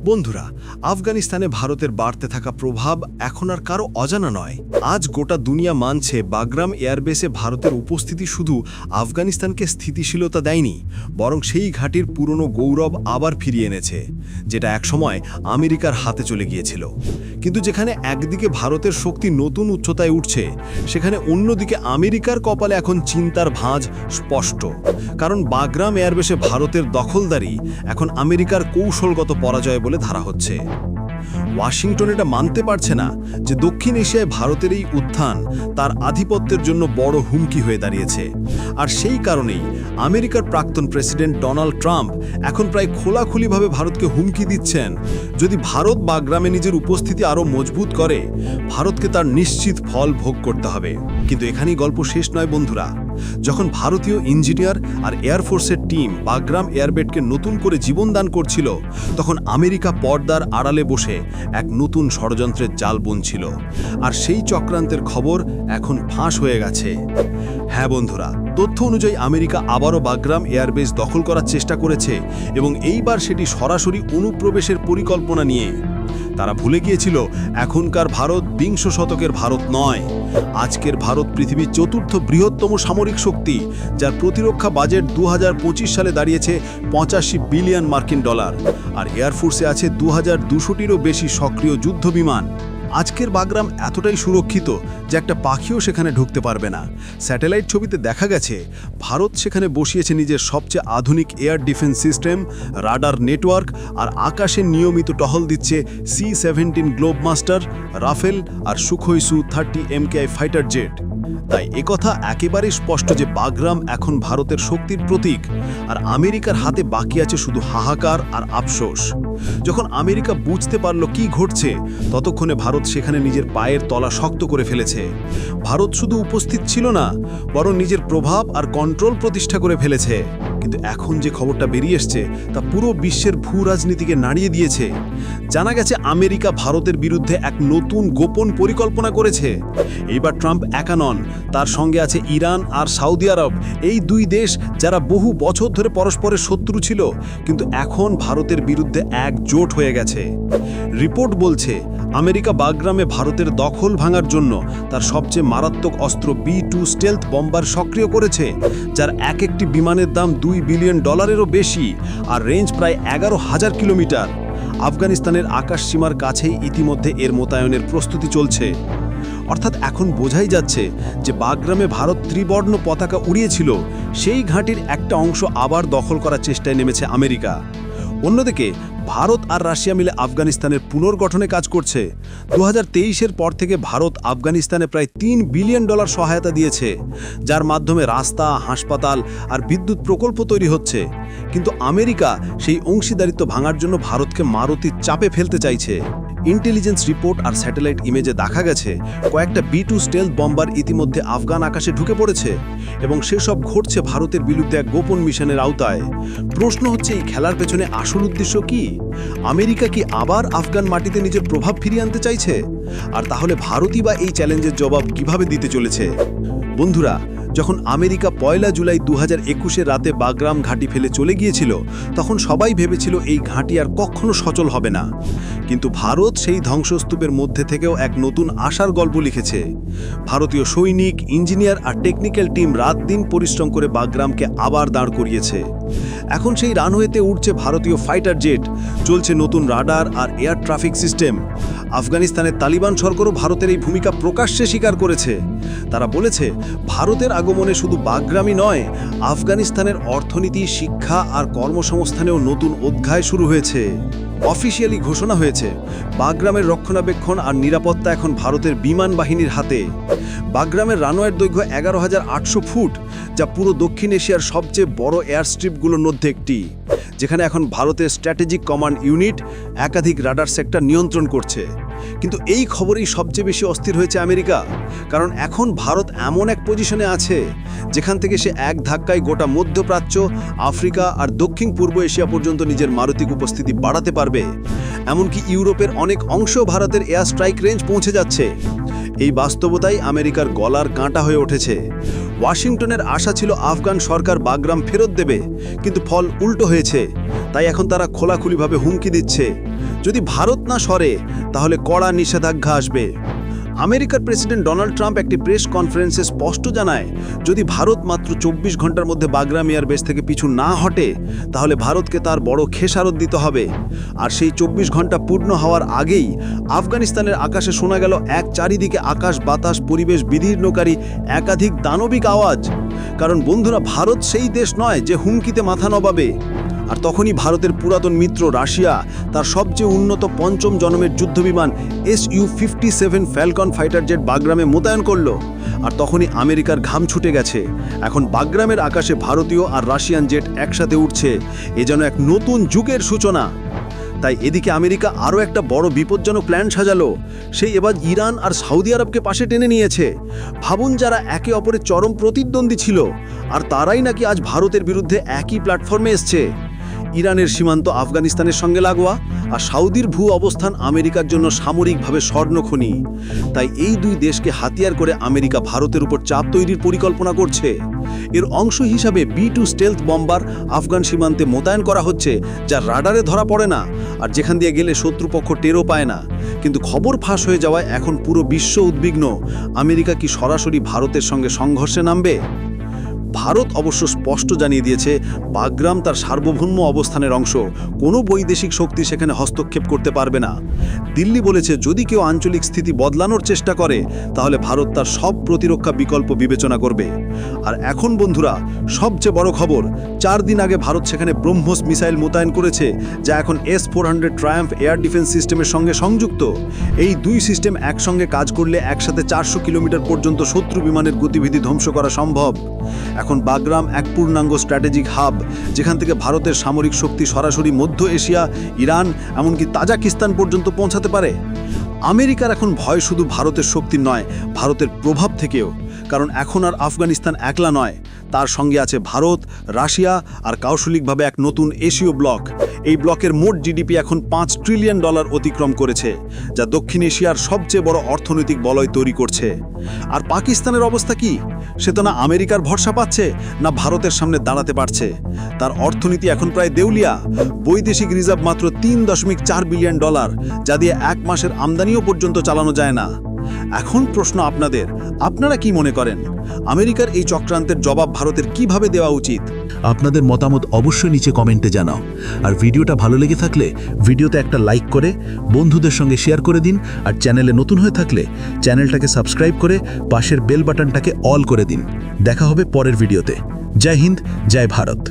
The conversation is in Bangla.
বন্ধুরা, আফগানিস্তানে ভারতের বাড়তে থাকা প্রভাব এখন আর কারো অজানা নয়। আজ গোটা দুনিয়া মানছে বাগরাম এয়ারবেসে ভারতের উপস্থিতি শুধু আফগানিস্তানকে স্থিতিশীলতা দেয়নি, বরং সেই ঘাঁটির পুরনো গৌরব আবার ফিরিয়ে এনেছে, যেটা একসময় আমেরিকার হাতে চলে গিয়েছিল। কিন্তু যেখানে একদিকে ভারতের শক্তি নতুন উচ্চতায় উঠছে, সেখানে অন্যদিকে আমেরিকার কপালে এখন চিন্তার ভাঁজ স্পষ্ট। কারণ বাগরাম এয়ারবেসে ভারতের দখলদারি এখন আমেরিকার কৌশলগত পরাজয় বলে ধরা হচ্ছে। ওয়াশিংটন এটা মানতে পারছে না যে দক্ষিণ এশিয়ায় ভারতের এই উত্থান তার আধিপত্যের জন্য বড় হুমকি হয়ে দাঁড়িয়েছে। আর সেই কারণেই আমেরিকার প্রাক্তন প্রেসিডেন্ট ডোনাল্ড ট্রাম্প এখন প্রায় খোলাখুলিভাবে ভারতকে হুমকি দিচ্ছেন, যদি ভারত বাগরামে নিজের উপস্থিতি আরও মজবুত করে, ভারতকে তার নিশ্চিত ফল ভোগ করতে হবে। কিন্তু এখানেই গল্প শেষ নয় বন্ধুরা। যখন ভারতীয় ইঞ্জিনিয়ার আর এয়ারফোর্সের টিম বাগরাম এয়ারবেসকে নতুন করে জীবনদান করছিল, তখন আমেরিকা পর্দার আড়ালে বসে এক নতুন ষড়যন্ত্রের জাল বুনছিল। আর সেই চক্রান্তের খবর এখন ফাঁস হয়ে গেছে। হ্যাঁ বন্ধুরা, তথ্য অনুযায়ী আমেরিকা আবারও বাগরাম এয়ারবেস দখল করার চেষ্টা করেছে, এবং এইবার সেটি সরাসরি অনুপ্রবেশের পরিকল্পনা নিয়ে। তারা ভুলে গিয়েছিল এখনকার ভারত বিংশ শতকের ভারত নয়। আজকের ভারত পৃথিবীর চতুর্থ বৃহত্তম সামরিক শক্তি, যার প্রতিরক্ষা বাজেট 2025 সালে দাঁড়িয়েছে $85 বিলিয়ন ডলার, আর এয়ারফোর্সে আছে 2200টিরও বেশি সক্রিয় যুদ্ধ বিমান। আজকের বাগরাম এতটাই সুরক্ষিত যে একটা পাখিও সেখানে ঢুকতে পারবে না। স্যাটেলাইট ছবিতে দেখা গেছে ভারত সেখানে বসিয়েছে নিজের সবচেয়ে আধুনিক air defence system, radar network, আর আকাশে নিয়মিত টহল দিচ্ছে C-17 গ্লোবমাস্টার, রাফেল আর Sukhoi Su-30 MKI fighter jet. তাই একথা একেবারেই স্পষ্ট যে বাগরাম এখন ভারতের শক্তির প্রতীক, আর আমেরিকার হাতে বাকি আছে শুধু হাহাকার আর আফসোস। যখন আমেরিকা বুঝতে পারল কি ঘটছে, ততক্ষণে ভারত সেখানে নিজের পায়ের তলা শক্ত করে ফেলেছে। ভারত শুধু উপস্থিত ছিল না, বরং নিজের প্রভাব আর কন্ট্রোল প্রতিষ্ঠা করে ফেলেছে। কিন্তু এখন যে খবরটা বেরিয়ে এসছে তা পুরো বিশ্বের ভূ রাজনীতিকে নাড়িয়ে দিয়েছে। জানা গেছে আমেরিকা ভারতের বিরুদ্ধে এক নতুন গোপন পরিকল্পনা করেছে। এইবার ট্রাম্প একা নন, তার সঙ্গে আছে ইরান আর সৌদি আরব, এই দুই দেশ যারা বহু বছর ধরে পরস্পরের শত্রু ছিল, কিন্তু এখন ভারতের বিরুদ্ধে একজোট হয়ে গেছে। রিপোর্ট বলছে আমেরিকা বাগরামে ভারতের দখল ভাঙার জন্য তার সবচেয়ে মারাত্মক অস্ত্র B-2 স্টেলথ বম্বার সক্রিয় করেছে, যার এক একটি বিমানের দাম $2 বিলিয়নেরও বেশি, আর রেঞ্জ প্রায় 11,000 কিলোমিটার। আফগানিস্তানের আকাশ সীমার কাছেই ইতিমধ্যে এর মোতায়েনের প্রস্তুতি চলছে। অর্থাৎ এখন বোঝাই যাচ্ছে যে বাগরামে ভারত ত্রিবর্ণ পতাকা উড়িয়েছিল, সেই ঘাঁটির একটা অংশ আবার দখল করার চেষ্টায় নেমেছে আমেরিকা। অন্যদিকে ভারত আর রাশিয়া মিলে আফগানিস্তানের পুনর্গঠনে কাজ করছে। 2023-এর পর থেকে ভারত আফগানিস্তানে প্রায় $3 বিলিয়ন সহায়তা দিয়েছে, যার মাধ্যমে রাস্তা, হাসপাতাল আর বিদ্যুৎ প্রকল্প তৈরি হচ্ছে। কিন্তু আমেরিকা সেই অংশীদারিত্ব ভাঙার জন্য ভারতকে মারুতির চাপে ফেলতে চাইছে। ইন্টেলিজেন্স রিপোর্ট আর স্যাটেলাইট ইমেজে দেখা গেছে কয়েকটা B-2 স্টেলথ বম্বার ইতিমধ্যে আফগান আকাশে ঢুকে পড়েছে, এবং সেসব ঘটছে ভারতের বিরুদ্ধে এক গোপন মিশনের আওতায়। প্রশ্ন হচ্ছে, এই খেলার পেছনে আসল উদ্দেশ্য কি? আমেরিকা কি আবার আফগান মাটিতে নিজের প্রভাব ফিরিয়ে আনতে চাইছে? আর তাহলে ভারতই বা এই চ্যালেঞ্জের জবাব কিভাবে দিতে চলেছে? বন্ধুরা, যখন আমেরিকা 1 জুলাই 2021-এর রাতে বাগরাম ঘাঁটি ফেলে চলে গিয়েছিল, তখন সবাই ভেবেছিল এই ঘাঁটি আর কখনো সচল হবে না। কিন্তু ভারত সেই ধ্বংসস্তূপের মধ্যে থেকেও এক নতুন আশার গল্প লিখেছে। ভারতীয় সৈনিক, ইঞ্জিনিয়ার আর টেকনিক্যাল টিম রাত দিন পরিশ্রম করে বাগরামকে আবার দাঁড় করিয়েছে। এখন সেই রানওয়েতে উঠছে ভারতীয় ফাইটার জেট, চলছে নতুন রাডার আর এয়ার ট্রাফিক সিস্টেম। আফগানিস্তানের তালিবান সরকারও ভারতের এই ভূমিকা প্রকাশ্যে স্বীকার করেছে। তারা বলেছে ভারতের আগমনে শুধু বাগরামই নয়, আফগানিস্তানের অর্থনীতি, শিক্ষা আর কর্মসংস্থানেও নতুন অধ্যায় শুরু হয়েছে। অফিসিয়ালি ঘোষণা হয়েছে বাগরামের রক্ষণাবেক্ষণ আর নিরাপত্তা এখন ভারতের বিমান বাহিনীর হাতে। বাগরামের রানওয়ের দৈর্ঘ্য 11,800 ফুট, যা পুরো দক্ষিণ এশিয়ার সবচেয়ে বড় এয়ার স্ট্রিপগুলোর মধ্যে একটি, যেখানে এখন ভারতের স্ট্র্যাটেজিক কমান্ড ইউনিট একাধিক রাডার সেক্টর নিয়ন্ত্রণ করছে। কিন্তু এই খবরেই সবচেয়ে বেশি অস্থির হয়েছে আমেরিকা, কারণ এখন ভারত এমন এক পজিশনে আছে যেখান থেকে সে এক ধাক্কায় গোটা মধ্যপ্রাচ্য, আফ্রিকা আর দক্ষিণ পূর্ব এশিয়া পর্যন্ত নিজের মারুতিক উপস্থিতি বাড়াতে পারবে। এমনকি ইউরোপের অনেক অংশ ভারতের এয়ার স্ট্রাইক রেঞ্জ পৌঁছে যাচ্ছে। এই বাস্তবতাই আমেরিকার গলার কাঁটা হয়ে উঠেছে। ওয়াশিংটনের আশা ছিল আফগান সরকার বাগরাম ফেরত দেবে, কিন্তু ফল উল্টো হয়েছে। তাই এখন তারা খোলাখুলিভাবে হুমকি দিচ্ছে, যদি ভারত না সরে তাহলে কড়া নিষেধাজ্ঞা আসবে। আমেরিকার প্রেসিডেন্ট ডোনাল্ড ট্রাম্প একটি প্রেস কনফারেন্সে স্পষ্ট জানায়, যদি ভারত মাত্র 24 ঘন্টার মধ্যে বাগরাম এয়ারবেস থেকে পিছু না হটে তাহলে ভারতকে তার বড় খেসারত দিতে হবে। আর সেই 24 ঘন্টা পূর্ণ হওয়ার আগেই আফগানিস্তানের আকাশে শোনা গেল এক চারিদিকে আকাশ বাতাস পরিবেশ বিদীর্ণকারী একাধিক দানবিক আওয়াজ। কারণ বন্ধুরা, ভারত সেই দেশ নয় যে হুমকিতে মাথা নবাবে। আর তখনই ভারতের পুরাতন মিত্র রাশিয়া তার সবচেয়ে উন্নত পঞ্চম জনমের যুদ্ধবিমান Su-57 ফ্যালকন ফাইটার জেট বাগরামে মোতায়েন করলো। আর তখনই আমেরিকার ঘাম ছুটে গেছে। এখন বাগরামের আকাশে ভারতীয় আর রাশিয়ান জেট একসাথে উঠছে। এ যেন এক নতুন যুগের সূচনা। তাই এদিকে আমেরিকা আরও একটা বড় বিপজ্জনক প্ল্যান সাজালো। সেই এবার ইরান আর সৌদি আরবকে পাশে টেনে নিয়েছে। ভাবুন, যারা একে অপরের চরম প্রতিদ্বন্দ্বী ছিল, আর তারাই নাকি আজ ভারতের বিরুদ্ধে একই প্ল্যাটফর্মে এসছে। ইরানের সীমান্ত আফগানিস্তানের সঙ্গে লাগোয়া, আর সৌদির ভূ অবস্থান আমেরিকার জন্য সামরিকভাবে স্বর্ণখনি। তাই এই দুই দেশকে হাতিয়ার করে আমেরিকা ভারতের উপর চাপ তৈরির পরিকল্পনা করছে। এর অংশ হিসাবে B-2 স্টেলথ বম্বার আফগান সীমান্তে মোতায়েন করা হচ্ছে, যা রাডারে ধরা পড়ে না আর যেখান দিয়ে গেলে শত্রুপক্ষ টেরও পায় না। কিন্তু খবর ফাঁস হয়ে যাওয়ায় এখন পুরো বিশ্ব উদ্বিগ্ন। আমেরিকা কি সরাসরি ভারতের সঙ্গে সংঘর্ষে নামবে? ভারত অবশ্য স্পষ্ট জানিয়ে দিয়েছে, বাগরাম তার সার্বভৌম অবস্থানের অংশ। কোনো বৈদেশিক শক্তি সেখানে হস্তক্ষেপ করতে পারবে না। দিল্লি বলেছে, যদি কেউ আঞ্চলিক স্থিতি বদলানোর চেষ্টা করে তাহলে ভারত তার সব প্রতিরক্ষা বিকল্প বিবেচনা করবে। আর এখন বন্ধুরা, সবচেয়ে বড় খবর, 4 দিন আগে ভারত সেখানে ব্রহ্মোস মিসাইল মোতায়েন করেছে, যা এখন S-400 ট্রায়াম্ফ এয়ার ডিফেন্স সিস্টেমের সঙ্গে সংযুক্ত। এই দুই সিস্টেম একসঙ্গে কাজ করলে একসাথে 400 কিলোমিটার পর্যন্ত শত্রু বিমানের গতিবিধি ধ্বংস করা সম্ভব। এখন বাগরাম এক পূর্ণাঙ্গ স্ট্র্যাটেজিক হাব, যেখান থেকে ভারতের সামরিক শক্তি সরাসরি মধ্য এশিয়া, ইরান, এমনকি তাজিকিস্তান পর্যন্ত পৌঁছাতে পারে। আমেরিকার এখন ভয় শুধু ভারতের শক্তি নয়, ভারতের প্রভাব থেকেও। কারণ এখন আর আফগানিস্তান একলা নয়, তার সঙ্গে আছে ভারত, রাশিয়া আর কৌশলিকভাবে এক নতুন এশীয় ব্লক। এই ব্লকের মোট জিডিপি এখন $5 ট্রিলিয়ন অতিক্রম করেছে, যা দক্ষিণ এশিয়ার সবচেয়ে বড় অর্থনৈতিক বলয় তৈরি করছে। আর পাকিস্তানের অবস্থা কি? সে তো না আমেরিকার ভরসা পাচ্ছে, না ভারতের সামনে দাঁড়াতে পারছে। তার অর্থনীতি এখন প্রায় দেউলিয়া। বৈদেশিক রিজার্ভ মাত্র $3.4 বিলিয়ন, যা দিয়ে 1 মাসের আমদানিও পর্যন্ত চালানো যায় না। এখন প্রশ্ন আপনাদের, আপনারা কি মনে করেন আমেরিকার এই চক্রান্তের জবাব ভারতের কিভাবে দেওয়া উচিত? আপনাদের মতামত অবশ্যই নিচে কমেন্টে জানাও। আর ভিডিওটা ভালো লেগে থাকলে ভিডিওতে একটা লাইক করে বন্ধুদের সঙ্গে শেয়ার করে দিন। আর চ্যানেলে নতুন হয়ে থাকলে চ্যানেলটাকে সাবস্ক্রাইব করে পাশের বেল বাটনটাকে অল করে দিন। দেখা হবে পরের ভিডিওতে। জয় হিন্দ, জয় ভারত।